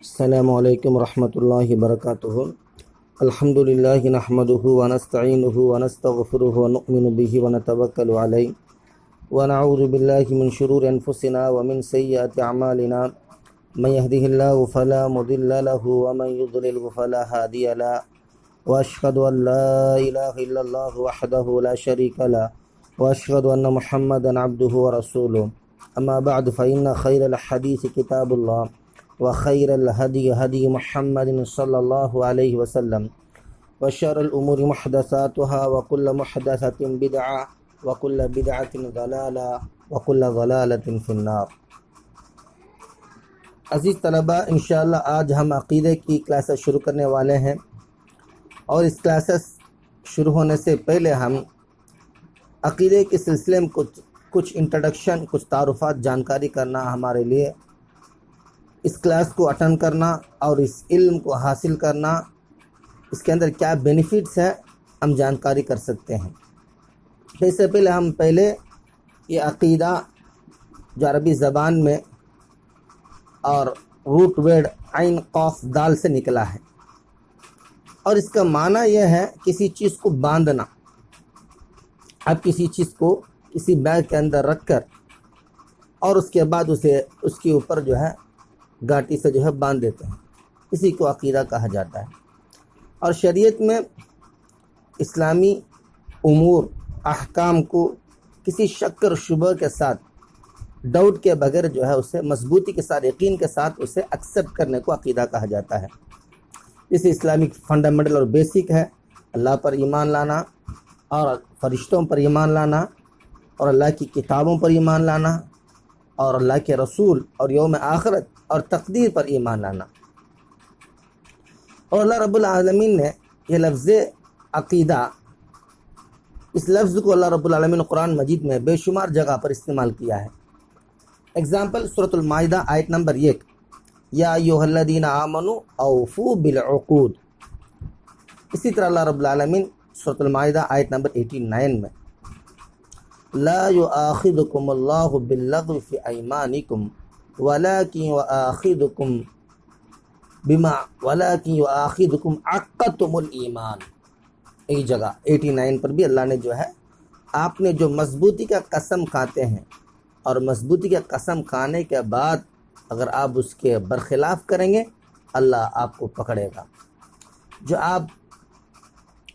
السلام علیکم ورحمۃ اللہ وبرکاتہ۔ الحمد للہ نحمده ونستعینه ونستغفره ونؤمن به ونتوکل علیہ ونعوذ باللہ من شرور انفسنا ومن سیئات اعمالنا من يهده الله فلا مضل له ومن يضلل فلا هادي له واشهد ان لا اله الا الله وحده لا شريك له واشهد ان محمدا عبده ورسوله اما بعد فان خير الحديث كتاب الله وخير الهدي هدي محمد صلى الله عليه وسلم وشر الأمور محدثاتها وكل محدثة بدعة وكل بدعة ضلالة وكل ضلالة في النار۔ عزیز طلباء، انشاءاللہ آج ہم عقیدے کی کلاسز شروع کرنے والے ہیں، اور اس کلاسز شروع ہونے سے پہلے ہم عقیدے کے سلسلے میں کچھ انٹروڈکشن، کچھ تعارفات جانکاری کرنا ہمارے لیے، اس کلاس کو اٹینڈ کرنا اور اس علم کو حاصل کرنا، اس کے اندر کیا بینیفٹس ہیں ہم جانکاری کر سکتے ہیں۔ تو اس سے پہلے ہم یہ عقیدہ جو عربی زبان میں اور روٹ ورڈ عین قاف دال سے نکلا ہے، اور اس کا معنی یہ ہے کسی چیز کو باندھنا۔ آپ کسی چیز کو کسی بیگ کے اندر رکھ کر اور اس کے بعد اس کے اوپر گاٹی سے باندھ دیتے ہیں، اسی کو عقیدہ کہا جاتا ہے۔ اور شریعت میں اسلامی امور احکام کو کسی شک اور شبہ کے ساتھ، ڈاؤٹ کے بغیر اسے مضبوطی کے ساتھ، یقین کے ساتھ اسے ایکسیپٹ کرنے کو عقیدہ کہا جاتا ہے۔ اسے اسلامک فنڈامنٹل اور بیسک ہے، اللہ پر ایمان لانا اور فرشتوں پر ایمان لانا اور اللہ کی کتابوں پر ایمان لانا اور اللہ کے رسول اور یوم آخرت اور تقدیر پر ایمان لانا۔ اور اللہ رب العالمین نے یہ لفظ عقیدہ، اس لفظ کو اللہ رب العالمین نے قرآن مجید میں بے شمار جگہ پر استعمال کیا ہے۔ اگزامپل سورۃ المائدہ آیت نمبر 1، یا ایھا الذین آمنوا اوفوا بالعقود۔ اسی طرح اللہ رب العالمین سورۃ المائدہ آیت نمبر 89 میں، لا یؤاخذکم اللہ باللغو فی ایمانکم ولکن یؤاخذکم عقدتم الایمان۔ ایک جگہ 89 پر بھی اللہ نے آپ نے جو مضبوطی کا قسم کھاتے ہیں، اور مضبوطی کا قسم کھانے کے بعد اگر آپ اس کے برخلاف کریں گے، اللہ آپ کو پکڑے گا۔ جو آپ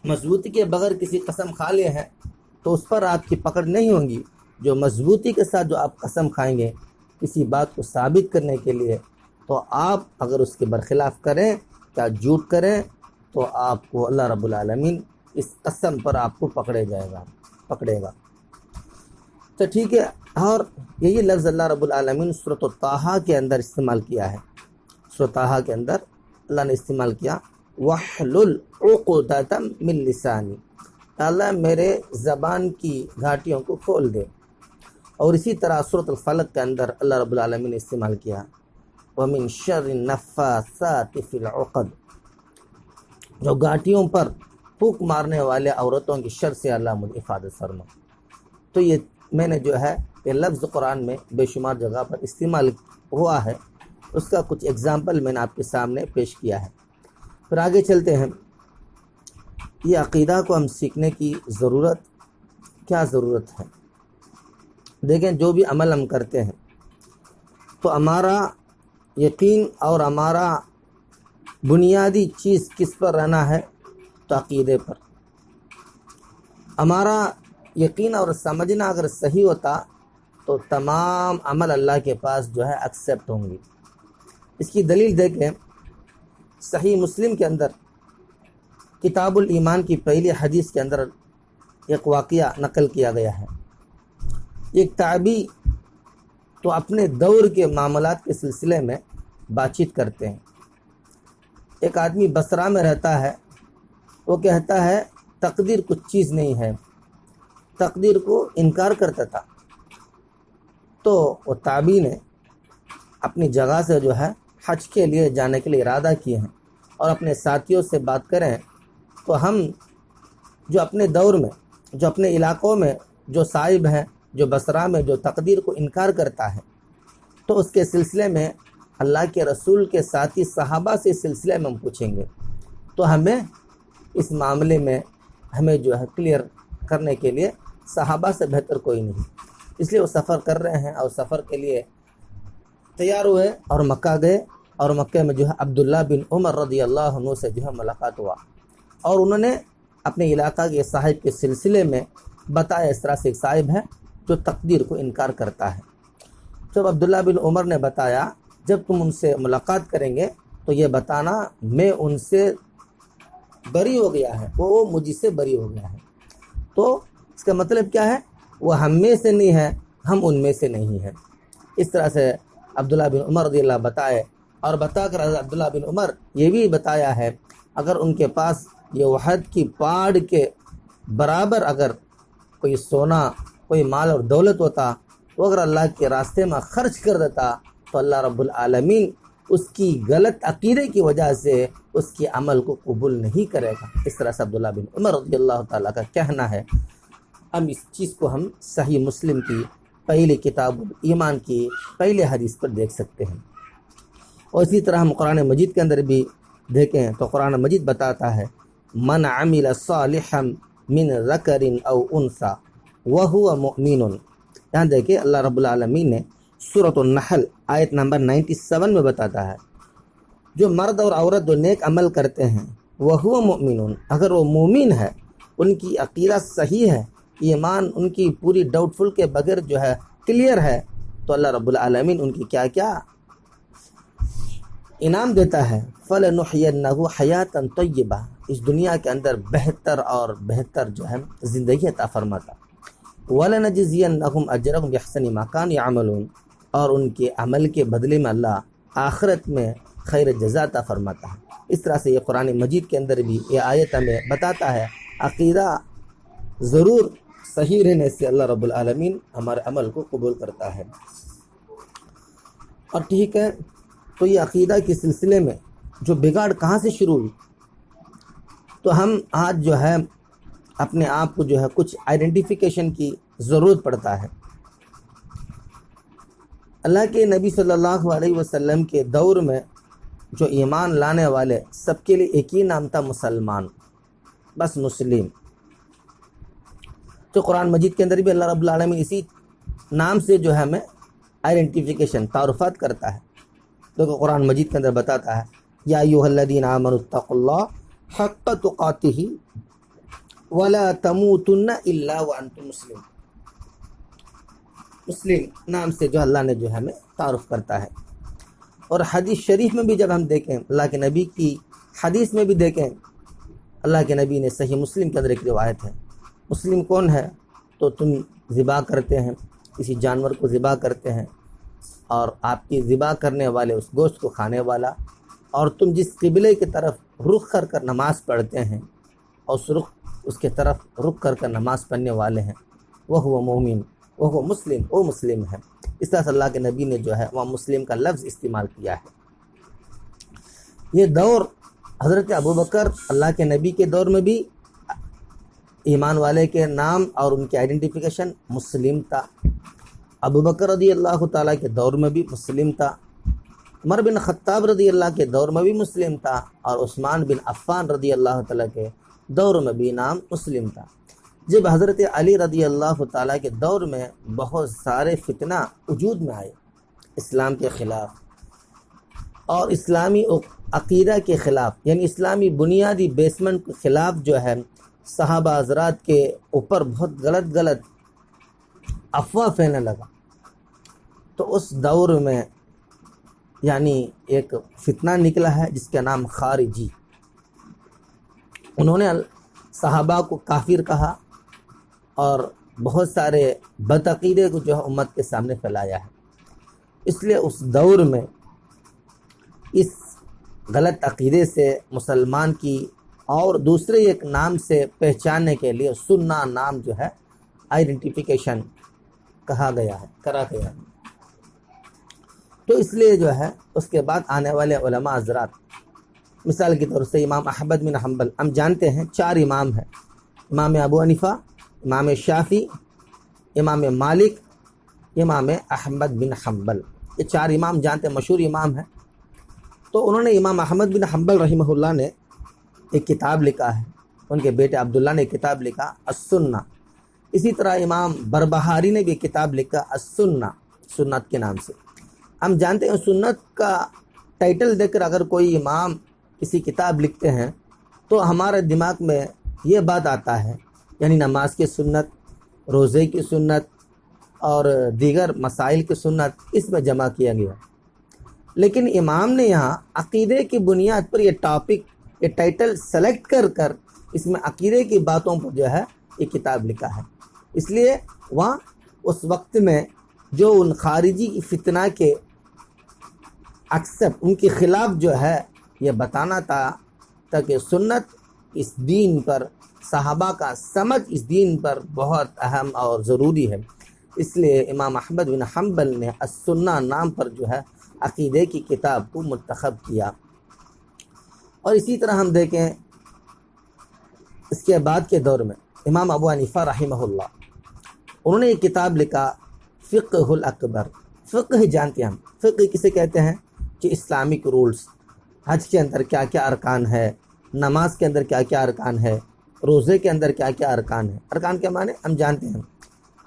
مضبوطی کے بغیر کسی قسم کھا لے ہیں تو اس پر آپ کی پکڑ نہیں ہوگی۔ جو مضبوطی کے ساتھ جو آپ قسم کھائیں گے کسی بات کو ثابت کرنے کے لیے، تو آپ اگر اس کے برخلاف کریں یا جھوٹ کریں تو آپ کو اللہ رب العالمین اس قسم پر آپ کو پکڑے گا۔ تو ٹھیک ہے، اور یہی لفظ اللہ رب العالمین سورۃ طٰہٰ کے اندر استعمال کیا ہے۔ سورۃ طٰہٰ کے اندر اللہ نے استعمال کیا وَاحْلُلْ عُقْدَةً مِّن لِّسَانِي، اللہ میرے زبان کی گھاٹیوں کو کھول دے۔ اور اسی طرح سورۃ الفلق کے اندر اللہ رب العالمین نے استعمال کیا وَمِن شَرِّ النَّفَّاثَاتِ فِي الْعُقَدِ، جو گھاٹیوں پر پھونک مارنے والے عورتوں کی شر سے اللہ مجھے حفاظت فرما۔ تو یہ میں نے یہ لفظ قرآن میں بے شمار جگہ پر استعمال ہوا ہے، اس کا کچھ اگزامپل میں نے آپ کے سامنے پیش کیا ہے۔ پھر آگے چلتے ہیں۔ یہ عقیدہ کو ہم سیکھنے کی کیا ضرورت ہے؟ دیکھیں، جو بھی عمل ہم کرتے ہیں تو ہمارا یقین اور ہمارا بنیادی چیز کس پر رہنا ہے؟ تو عقیدے پر۔ ہمارا یقین اور سمجھنا اگر صحیح ہوتا تو تمام عمل اللہ کے پاس ایکسیپٹ ہوں گی۔ اس کی دلیل دیکھیں، صحیح مسلم کے اندر کتاب الایمان کی پہلی حدیث کے اندر ایک واقعہ نقل کیا گیا ہے۔ ایک تابعی تو اپنے دور کے معاملات کے سلسلے میں بات چیت کرتے ہیں۔ ایک آدمی بصرہ میں رہتا ہے، وہ کہتا ہے تقدیر کچھ چیز نہیں ہے، تقدیر کو انکار کرتا تھا۔ تو وہ تابعی نے اپنی جگہ سے حج کے لیے جانے کے لیے ارادہ کیے ہیں، اور اپنے ساتھیوں سے بات کریں تو ہم جو اپنے دور میں، جو اپنے علاقوں میں جو صاحب ہیں، جو بصرہ میں جو تقدیر کو انکار کرتا ہے، تو اس کے سلسلے میں اللہ کے رسول کے ساتھی صحابہ سے اس سلسلے میں ہم پوچھیں گے تو ہمیں اس معاملے میں ہمیں جو ہے کلیئر کرنے کے لیے صحابہ سے بہتر کوئی نہیں، اس لیے وہ سفر کر رہے ہیں اور سفر کے لیے تیار ہوئے اور مکہ گئے، اور مکہ میں جو ہے عبداللہ بن عمر رضی اللہ عنہ سے جو ہے ملاقات ہوا، اور انہوں نے اپنے علاقہ کے صاحب کے سلسلے میں بتایا اس طرح سے ایک صاحب ہے جو تقدیر کو انکار کرتا ہے۔ جب عبداللہ بن عمر نے بتایا جب تم ان سے ملاقات کریں گے تو یہ بتانا میں ان سے بری ہو گیا ہے، وہ مجھ سے بری ہو گیا ہے، تو اس کا مطلب کیا ہے؟ وہ ہم میں سے نہیں ہے، ہم ان میں سے نہیں ہیں۔ اس طرح سے عبداللہ بن عمر رضی اللہ بتائے، اور بتا کر حضرت عبداللہ بن عمر یہ بھی بتایا ہے اگر ان کے پاس یہ احد کی پہاڑ کے برابر اگر کوئی سونا کوئی مال اور دولت ہوتا تو اگر اللہ کے راستے میں خرچ کر دیتا تو اللہ رب العالمین اس کی غلط عقیدے کی وجہ سے اس کی عمل کو قبول نہیں کرے گا۔ اس طرح سے عبداللہ بن عمر رضی اللہ تعالیٰ کا کہنا ہے۔ اب اس چیز کو ہم صحیح مسلم کی پہلی کتاب ایمان کی پہلے حدیث پر دیکھ سکتے ہیں، اور اسی طرح ہم قرآن مجید کے اندر بھی دیکھیں تو قرآن مجید بتاتا ہے من عمل صالحا من ذکر او انثى وهو مؤمن۔ یہاں دیکھیں اللہ رب العالمین نے سورۃ النحل آیت نمبر 97 میں بتاتا ہے جو مرد اور عورت جو نیک عمل کرتے ہیں وهو مؤمن، اگر وہ مومن ہے، ان کی عقیدہ صحیح ہے، ایمان ان کی پوری ڈاؤٹ فل کے بغیر جو ہے کلیئر ہے، تو اللہ رب العالمین ان کی کیا کیا انعام دیتا ہے، فَلَنُحْيَنَّهُ حَيَاةً طَيِّبَةً، اس دنیا کے اندر بہتر اور بہتر جو ہے زندگی عطا فرماتا، وَلَنَجْزِيَنَّهُمْ أَجْرَهُمْ بِأَحْسَنِ مَا كَانُوا يَعْمَلُونَ، اور ان کے عمل کے بدلے میں اللہ آخرت میں خیر جزا عطا فرماتا ہے۔ اس طرح سے یہ قرآن مجید کے اندر بھی یہ آیت ہمیں بتاتا ہے عقیدہ ضرور صحیح رہنے سے اللہ رب العالمین ہمارے عمل کو قبول کرتا ہے۔ اور ٹھیک ہے، تو یہ عقیدہ کے سلسلے میں جو بگاڑ کہاں سے شروع ہوئی، تو ہم آج جو ہے اپنے آپ کو جو ہے کچھ آئیڈینٹیفیکیشن کی ضرورت پڑتا ہے۔ اللہ کے نبی صلی اللہ علیہ وسلم کے دور میں جو ایمان لانے والے سب کے لیے ایک ہی نام تھا مسلمان، بس مسلم۔ تو قرآن مجید کے اندر بھی اللہ رب العالمین اسی نام سے جو ہے ہمیں آئیڈینٹیفیکیشن تعارفات کرتا ہے۔ تو قرآن مجید کے اندر بتاتا ہے یا ایھا الذین آمنوا اتقوا اللہ حق تقاتہ ولا تموتن الا وانتم مسلمون، مسلم نام سے جو اللہ نے جو ہے ہمیں تعارف کرتا ہے۔ اور حدیث شریف میں بھی جب ہم دیکھیں، اللہ کے نبی کی حدیث میں بھی دیکھیں، اللہ کے نبی نے صحیح مسلم کے اندر ایک روایت ہے، مسلم کون ہے؟ تو تم ذبح کرتے ہیں، کسی جانور کو ذبح کرتے ہیں، اور آپ کی ذبح کرنے والے اس گوشت کو کھانے والا، اور تم جس قبلے کی طرف رخ کر کر نماز پڑھتے ہیں اور اس کے طرف رخ کر کر نماز پڑھنے والے ہیں، وہ مومن، وہ مسلم، وہ مسلم ہے۔ اس طرح سے اللہ کے نبی نے جو ہے وہ مسلم کا لفظ استعمال کیا ہے۔ یہ دور حضرت ابوبکر اللہ کے نبی کے دور میں بھی ایمان والے کے نام اور ان کی آئیڈینٹیفیکیشن مسلم تھا، ابوبکر رضی اللہ تعالیٰ کے دور میں بھی مسلم تھا، عمر بن خطاب رضی اللہ کے دور میں بھی مسلم تھا، اور عثمان بن عفان رضی اللہ تعالیٰ کے دور میں بھی نام مسلم تھا۔ جب حضرت علی رضی اللہ تعالیٰ کے دور میں بہت سارے فتنہ وجود میں آئے اسلام کے خلاف اور اسلامی عقیدہ کے خلاف، یعنی اسلامی بنیادی بیسمنٹ کے خلاف جو ہے صحابہ حضرات کے اوپر بہت غلط افواہ پھیلنے لگا، تو اس دور میں یعنی ایک فتنہ نکلا ہے جس کا نام خارجی، انہوں نے صحابہ کو کافر کہا اور بہت سارے بدعقیدے کو جو ہے امت کے سامنے پھیلایا ہے۔ اس لیے اس دور میں اس غلط عقیدے سے مسلمان کی اور دوسرے ایک نام سے پہچاننے کے لیے سنہ نام جو ہے آئیڈینٹیفیکیشن کرا گیا ہے۔ تو اس لیے جو ہے اس کے بعد آنے والے علماء حضرات، مثال کے طور سے امام احمد بن حنبل، ہم جانتے ہیں 4 امام ہیں، امام ابو حنیفہ، امام شافعی، امام مالک، امام احمد بن حنبل۔ یہ 4 امام جانتے ہیں، مشہور امام ہیں. تو انہوں نے امام احمد بن حنبل رحمہ اللہ نے ایک کتاب لکھا ہے، ان کے بیٹے عبداللہ نے ایک کتاب لکھا السنہ. اسی طرح امام بربہاری نے بھی ایک کتاب لکھا السنہ، سنت کے نام سے. ہم جانتے ہیں سنت کا ٹائٹل دیکھ کر اگر کوئی امام کسی کتاب لکھتے ہیں تو ہمارے دماغ میں یہ بات آتا ہے، یعنی نماز کی سنت، روزے کی سنت اور دیگر مسائل کی سنت اس میں جمع کیا گیا. لیکن امام نے یہاں عقیدے کی بنیاد پر یہ ٹاپک، یہ ٹائٹل سلیکٹ کر کر اس میں عقیدے کی باتوں پر جو ہے یہ کتاب لکھا ہے. اس لیے وہاں اس وقت میں جو ان خارجی کی فتنہ کے اکثر ان کے خلاف جو ہے یہ بتانا تھا تاکہ سنت اس دین پر، صحابہ کا سمجھ اس دین پر بہت اہم اور ضروری ہے. اس لیے امام احمد بن حنبل نے السنہ نام پر جو ہے عقیدے کی کتاب کو منتخب کیا. اور اسی طرح ہم دیکھیں اس کے بعد کے دور میں امام ابو حنیفہ رحمہ اللہ، انہوں نے ایک کتاب لکھا فقہ الاکبر. فقہ جانتے ہیں ہم، فقہ کسے کہتے ہیں کہ اسلامک رولز، حج کے اندر کیا کیا ارکان ہے، نماز کے اندر کیا کیا ارکان ہے، روزے کے اندر کیا کیا ارکان ہے. ارکان کے معنی ہم جانتے ہیں.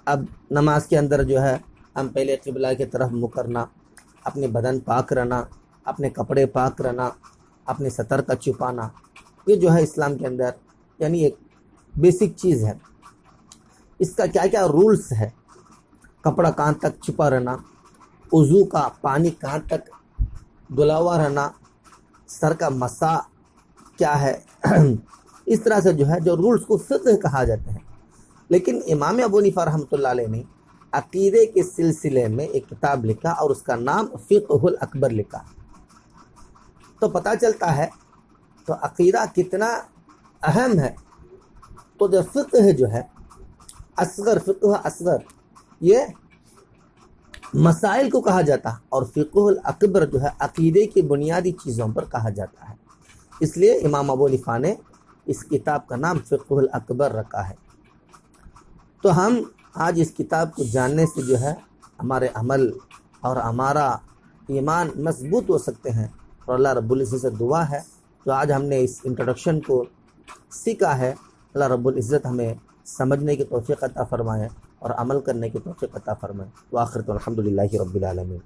اب نماز کے اندر جو ہے ہم پہلے قبلہ کی طرف منہ کرنا، اپنے بدن پاک رہنا، اپنے کپڑے پاک رہنا، اپنے سطر کا چھپانا، یہ جو ہے اسلام کے اندر یعنی ایک بیسک چیز ہے. اس کا کیا کیا رولز ہے، کپڑا کہاں تک چھپا رہنا، وضو کا پانی کہاں تک دھلا ہوا رہنا، سر کا مسح کیا ہے، اس طرح سے جو ہے جو رولز کو فقہ کہا جاتا ہے. لیکن امام ابو حنیفہ رحمۃ اللہ علیہ نے عقیدے کے سلسلے میں ایک کتاب لکھا اور اس کا نام فقہ الاکبر لکھا. تو پتہ چلتا ہے تو عقیدہ کتنا اہم ہے. تو جو فقہ جو ہے اصغر، فقہ اصغر یہ مسائل کو کہا جاتا ہے، اور فقہ الاکبر جو ہے عقیدے کی بنیادی چیزوں پر کہا جاتا ہے. اس لیے امام ابو حنیفہ نے اس کتاب کا نام فقہ الاکبر رکھا ہے. تو ہم آج اس کتاب کو جاننے سے جو ہے ہمارے عمل اور ہمارا ایمان مضبوط ہو سکتے ہیں. اور اللہ رب العزت سے دعا ہے جو آج ہم نے اس انٹروڈکشن کو سیکھا ہے، اللہ رب العزت ہمیں سمجھنے کی توفیق عطا فرمائے اور عمل کرنے کی توفیق عطا فرمائے. وآخر الحمدللہ رب العالمین.